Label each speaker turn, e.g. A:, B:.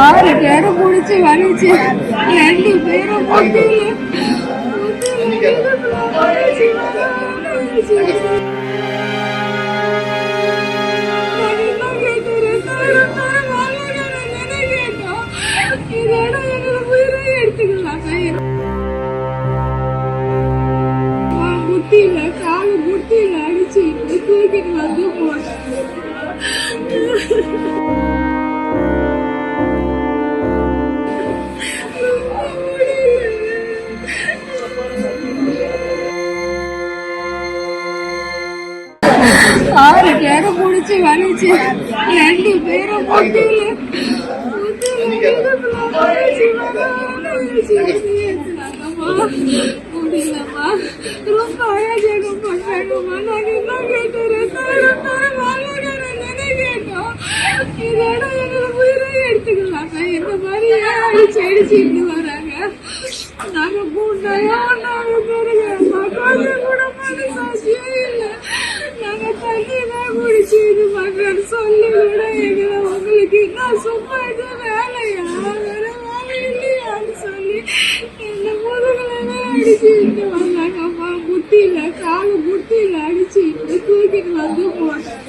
A: ஆறு பேரும் முடிச்சு வலிச்சு 2 பேரும் முட்டியில காலு முட்டியில அடிச்சு தூக்கிட்டு வந்து போட்டேன். ஆறு பேரும் முடிச்சு வலிச்சு 2 பேரும் முடியலம்மா. ரொம்ப அழகாக பண்றாங்கம்மா. நாங்க என்ன கேட்டோம் இதோட எங்களை உயிரை எடுத்துக்கலாங்க. இந்த மாதிரி அடிச்சு அடிச்சுட்டு வராங்க. நாங்க பூண்டாயோ நாங்க பெருகம்மா கொஞ்சம் கூட மனசாட்சியே இல்லை. நாங்க தண்ணி தான் குடிச்சு இது பண்றோன்னு சொல்லி கூட எங்களை உங்களுக்கு நான் சும்மா இது வேலையா வேற வேலை இல்லையான்னு சொல்லி என்ன முதுகுல அடிச்சுட்டு வந்தாங்கம்மா. முட்டியில காலு முட்டியில அடிச்சு தூக்கிட்டு வந்து போட்டேன்.